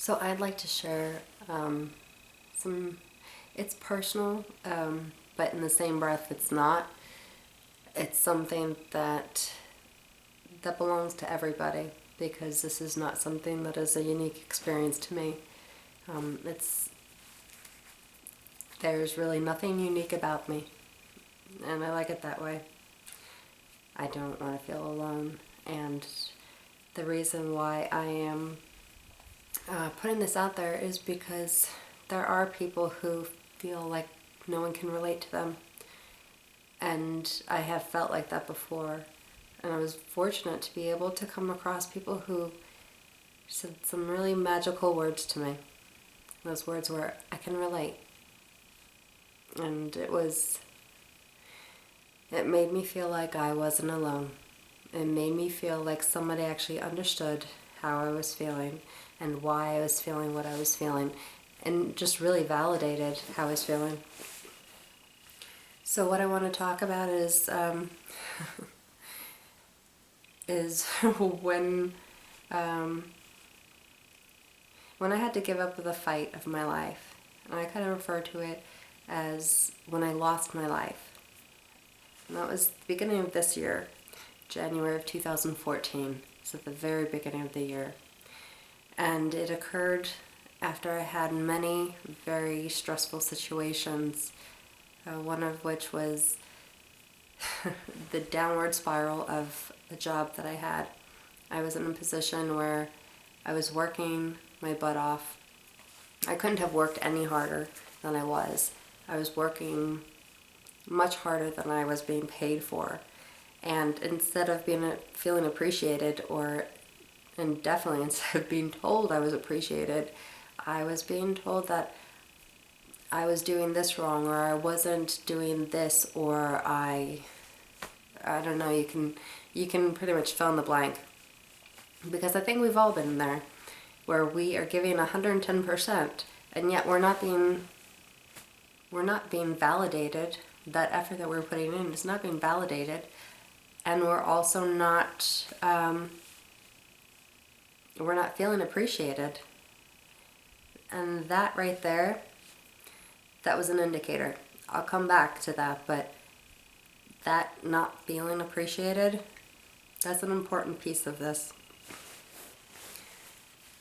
So I'd like to share it's personal, but in the same breath it's not. It's something that belongs to everybody, because this is not something that is a unique experience to me. There's really nothing unique about me, and I like it that way. I don't want to feel alone, and the reason why I am putting this out there is because there are people who feel like no one can relate to them, and I have felt like that before, and I was fortunate to be able to come across people who said some really magical words to me. Those words were, "I can relate," and it made me feel like I wasn't alone. It made me feel like somebody actually understood how I was feeling and why I was feeling what I was feeling, and just really validated how I was feeling. So what I want to talk about is is when I had to give up the fight of my life. And I kind of refer to it as when I lost my life. And that was the beginning of this year, January of 2014. So at the very beginning of the year. And it occurred after I had many very stressful situations, one of which was the downward spiral of a job that I had. I was in a position where I was working my butt off. I couldn't have worked any harder than I was. I was working much harder than I was being paid for. And instead of feeling appreciated, and definitely instead of being told I was appreciated, I was being told that I was doing this wrong, or I wasn't doing this, or I don't know, you can pretty much fill in the blank. Because I think we've all been there, where we are giving 110%, and yet we're not being validated. That effort that we're putting in is not being validated, and we're also not feeling appreciated. And that right there, that was an indicator. I'll come back to that, but that not feeling appreciated, that's an important piece of this.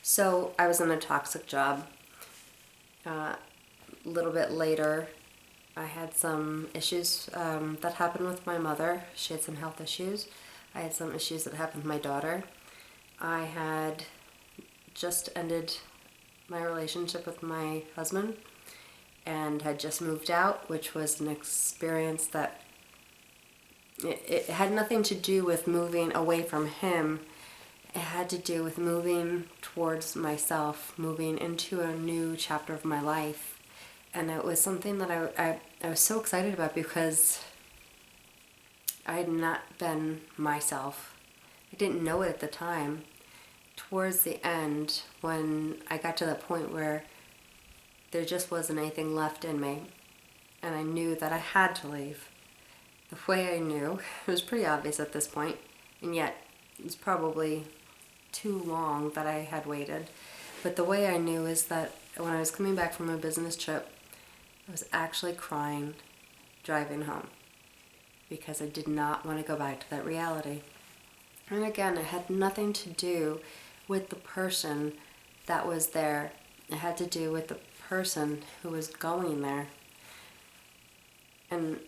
So I was in a toxic job. A little bit later, I had some issues that happened with my mother. She had some health issues. I had some issues that happened with my daughter. I had just ended my relationship with my husband and had just moved out, which was an experience that it had nothing to do with moving away from him. It had to do with moving towards myself, moving into a new chapter of my life. And it was something that I was so excited about, because I had not been myself. I didn't know it at the time. Towards the end, when I got to that point where there just wasn't anything left in me, and I knew that I had to leave. The way I knew, it was pretty obvious at this point, and yet it was probably too long that I had waited. But the way I knew is that when I was coming back from a business trip, I was actually crying driving home, because I did not want to go back to that reality. And again, it had nothing to do with the person that was there. It had to do with the person who was going there. And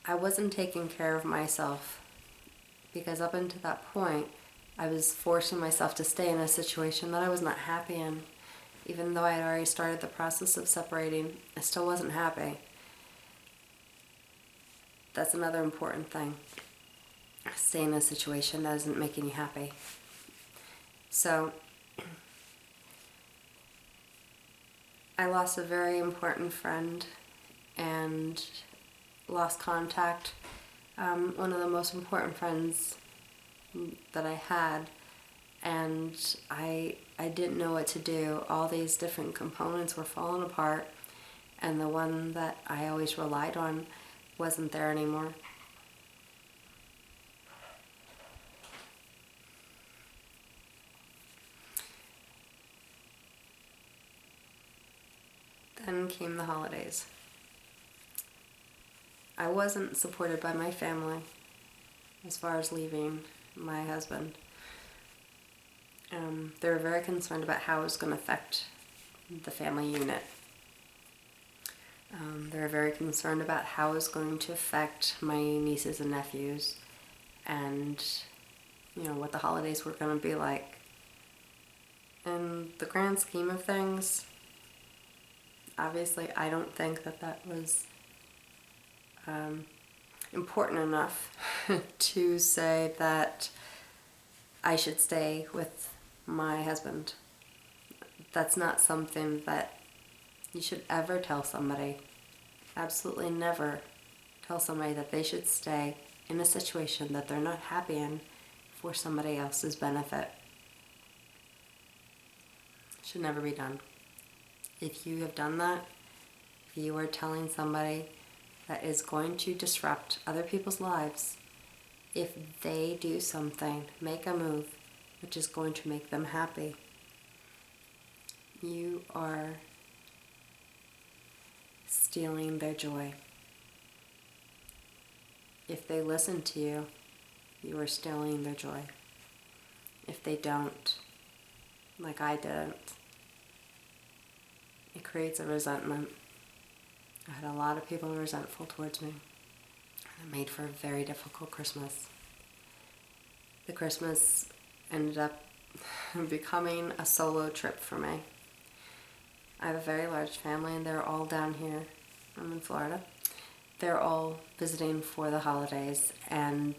I wasn't taking care of myself, because up until that point, I was forcing myself to stay in a situation that I was not happy in. Even though I had already started the process of separating, I still wasn't happy. That's another important thing. Stay in a situation that isn't making you happy. So, I lost a very important friend and lost contact. One of the most important friends that I had, and I didn't know what to do. All these different components were falling apart, and the one that I always relied on wasn't there anymore. then came the holidays. I wasn't supported by my family as far as leaving my husband. They were very concerned about how it was going to affect the family unit. They were very concerned about how it was going to affect my nieces and nephews, and what the holidays were going to be like. In the grand scheme of things, obviously I don't think that was important enough to say that I should stay with my husband. That's not something that you should ever tell somebody. Absolutely never tell somebody that they should stay in a situation that they're not happy in for somebody else's benefit. It should never be done. If you have done that, if you are telling somebody that is going to disrupt other people's lives, if they do something, make a move which is going to make them happy, you are stealing their joy. If they listen to you, you are stealing their joy. If they don't, like I didn't, it creates a resentment. I had a lot of people resentful towards me. It made for a very difficult Christmas. The Christmas ended up becoming a solo trip for me. I have a very large family, and they're all down here. I'm in Florida. They're all visiting for the holidays, and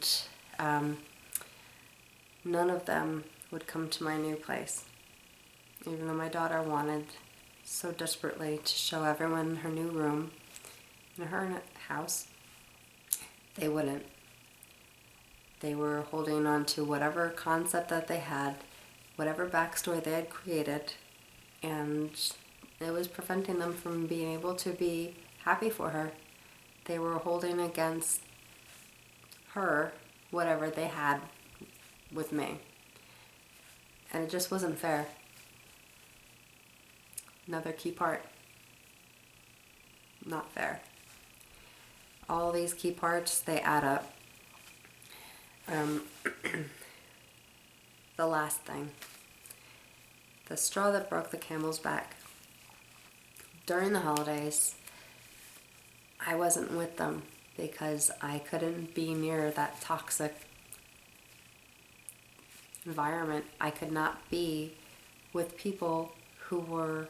none of them would come to my new place. Even though my daughter wanted so desperately to show everyone her new room in her house, they wouldn't. They were holding on to whatever concept that they had, whatever backstory they had created, and it was preventing them from being able to be happy for her. They were holding against her whatever they had with me. And it just wasn't fair. Another key part. Not fair. All these key parts, they add up. The last thing. The straw that broke the camel's back. During the holidays, I wasn't with them because I couldn't be near that toxic environment. I could not be with people who were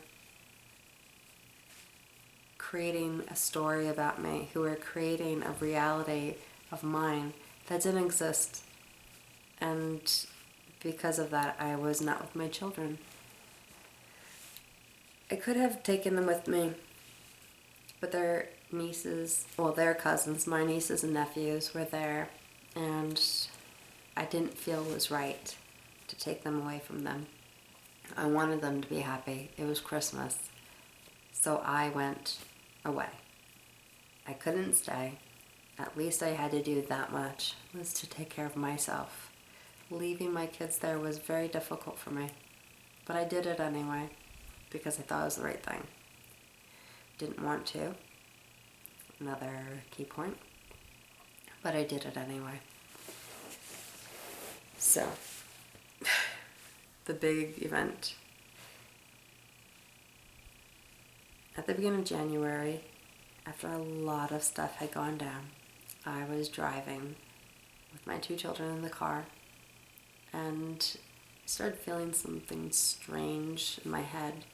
creating a story about me, who were creating a reality of mine that didn't exist. And because of that, I was not with my children. I could have taken them with me, but their cousins, my nieces and nephews were there, and I didn't feel it was right to take them away from them. I wanted them to be happy. It was Christmas, so I went away. I couldn't stay. At least I had to do that much, was to take care of myself. Leaving my kids there was very difficult for me, but I did it anyway because I thought it was the right thing. Didn't want to. Another key point. But I did it anyway. So, the big event. At the beginning of January, after a lot of stuff had gone down, I was driving with my 2 children in the car and started feeling something strange in my head.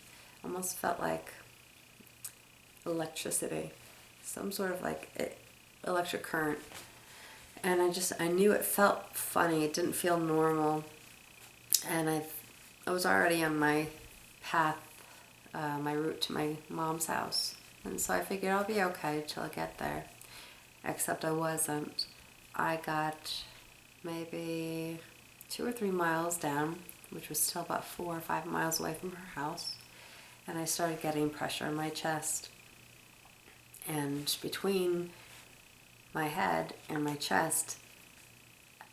Almost felt like electricity, some sort of like electric current. And I knew it felt funny. It didn't feel normal. And I was already on my path, my route to my mom's house. And so I figured I'll be okay till I get there. Except I wasn't. I got maybe 2 or 3 miles down, which was still about 4 or 5 miles away from her house. And I started getting pressure in my chest. And between my head and my chest,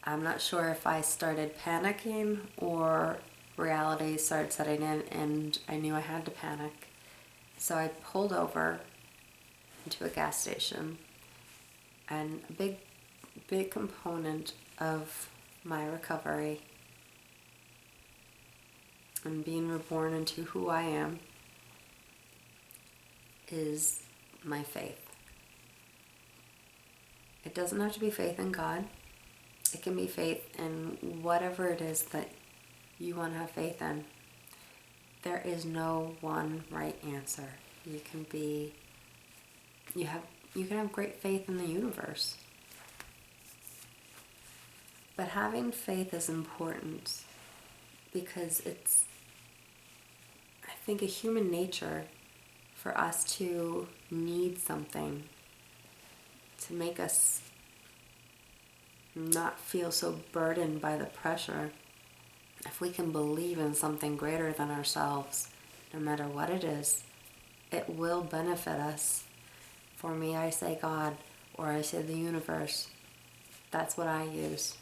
I'm not sure if I started panicking or reality started setting in and I knew I had to panic. So I pulled over into a gas station, and a big component of my recovery and being reborn into who I am is my faith. It doesn't have to be faith in God. It can be faith in whatever it is that you want to have faith in. There is no one right answer. You can have great faith in the universe. But having faith is important because it's, I think, a human nature for us to need something to make us not feel so burdened by the pressure. If we can believe in something greater than ourselves, no matter what it is, it will benefit us. For me, I say God, or I say the universe. That's what I use.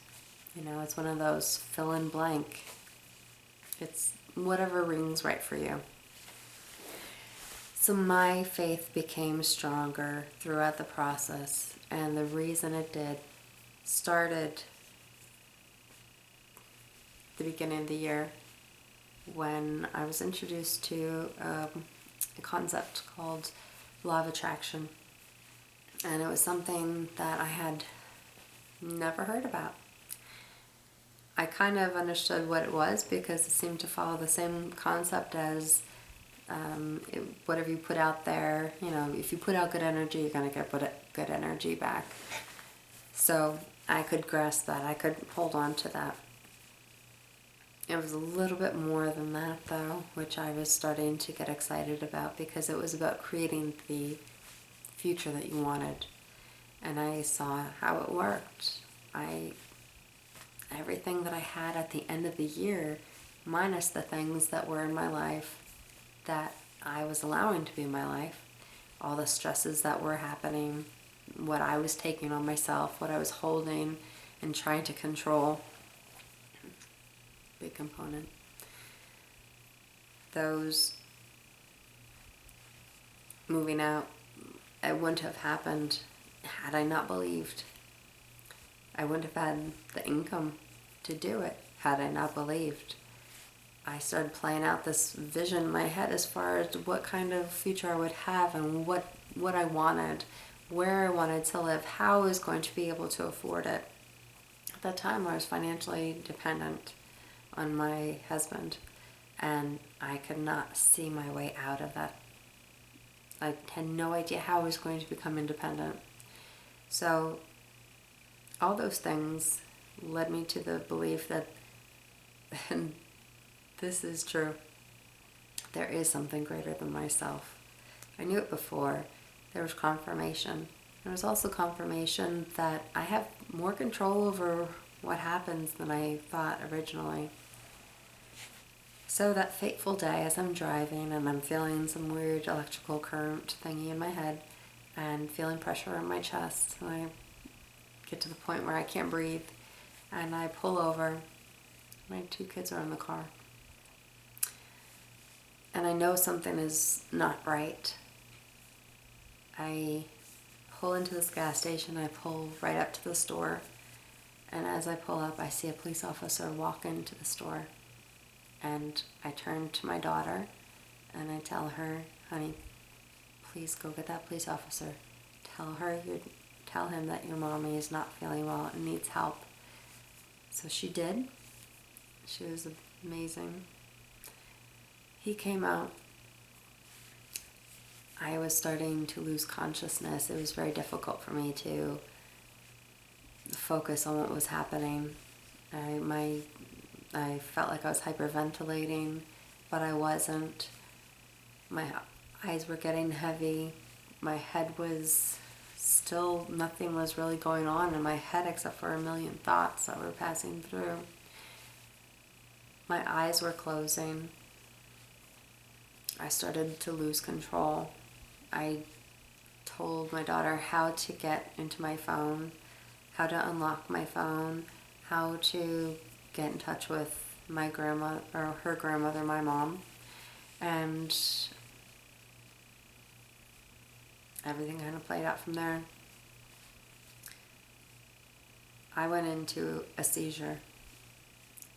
It's one of those fill in blank. It's whatever rings right for you. So my faith became stronger throughout the process, and the reason it did started the beginning of the year when I was introduced to a concept called law of attraction, and it was something that I had never heard about. I kind of understood what it was because it seemed to follow the same concept as whatever you put out there. If you put out good energy, you're going to get good energy back. So I could grasp that. I could hold on to that. It was a little bit more than that, though, which I was starting to get excited about because it was about creating the future that you wanted. And I saw how it worked. Everything that I had at the end of the year, minus the things that were in my life that I was allowing to be in my life, all the stresses that were happening, what I was taking on myself, what I was holding and trying to control, big component. Those moving out, it wouldn't have happened had I not believed. I wouldn't have had the income to do it had I not believed. I started playing out this vision in my head as far as what kind of future I would have and what I wanted, where I wanted to live, how I was going to be able to afford it. At that time, I was financially dependent on my husband, and I could not see my way out of that. I had no idea how I was going to become independent. So all those things led me to the belief that, and this is true, there is something greater than myself. I knew it before. There was confirmation. There was also confirmation that I have more control over what happens than I thought originally. So that fateful day, as I'm driving and I'm feeling some weird electrical current thingy in my head and feeling pressure in my chest, and I get to the point where I can't breathe, and I pull over. My 2 kids are in the car. And I know something is not right. I pull into this gas station. I pull right up to the store. And as I pull up, I see a police officer walk into the store. And I turn to my daughter and I tell her, honey, please go get that police officer. Tell him that your mommy is not feeling well and needs help. So she did. She was amazing. He came out. I was starting to lose consciousness. It was very difficult for me to focus on what was happening. I felt like I was hyperventilating, but I wasn't. My eyes were getting heavy. My head was still, nothing was really going on in my head except for a million thoughts that were passing through. My eyes were closing. I started to lose control. I told my daughter how to get into my phone, how to unlock my phone, how to get in touch with my grandma, or her grandmother, my mom. And everything kind of played out from there. I went into a seizure,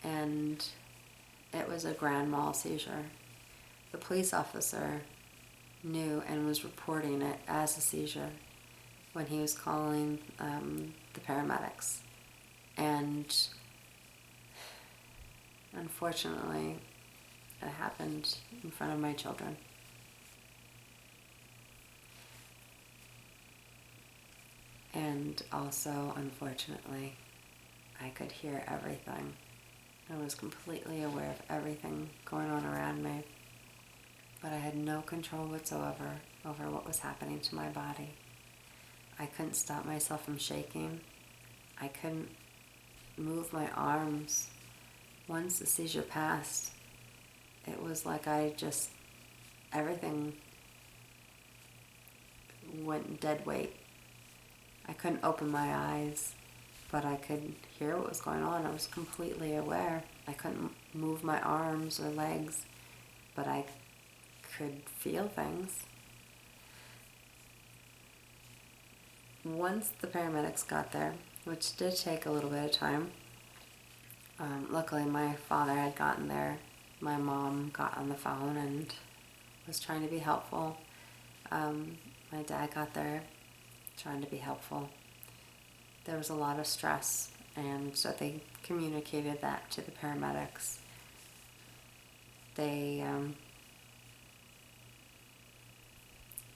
and it was a grand mal seizure. The police officer knew and was reporting it as a seizure when he was calling the paramedics. And unfortunately, it happened in front of my children. And also, unfortunately, I could hear everything. I was completely aware of everything going on around me, but I had no control whatsoever over what was happening to my body. I couldn't stop myself from shaking. I couldn't move my arms. Once the seizure passed, it was like everything went dead weight. I couldn't open my eyes, but I could hear what was going on. I was completely aware. I couldn't move my arms or legs, but I could feel things. Once the paramedics got there, which did take a little bit of time, luckily my father had gotten there. My mom got on the phone and was trying to be helpful. My dad got there trying to be helpful. There was a lot of stress, and so they communicated that to the paramedics. They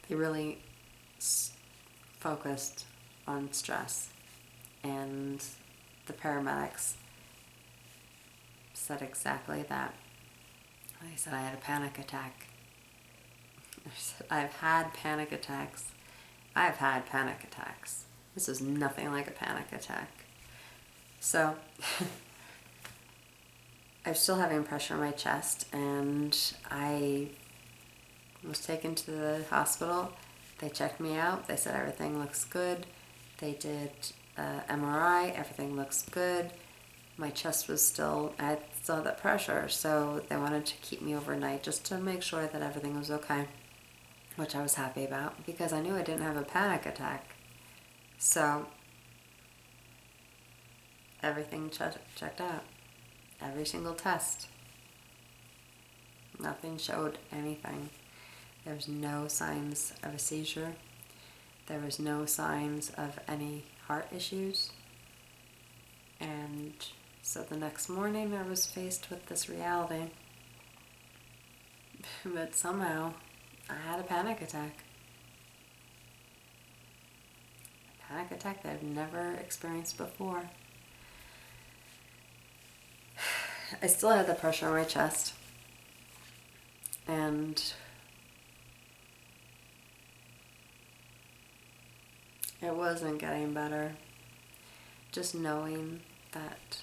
really focused on stress, and the paramedics said exactly that. They said I had a panic attack. I said, I've had panic attacks. I've had panic attacks. This is nothing like a panic attack. So, I'm still having pressure in my chest, and I was taken to the hospital. They checked me out. They said everything looks good. They did MRI. Everything looks good. My chest was I still had that pressure, so they wanted to keep me overnight just to make sure that everything was okay, which I was happy about because I knew I didn't have a panic attack. So everything checked out. Every single test. Nothing showed anything. There was no signs of a seizure. There was no signs of any heart issues. And so the next morning I was faced with this reality. But somehow I had a panic attack. A panic attack that I've never experienced before. I still had the pressure on my chest. And it wasn't getting better. Just knowing that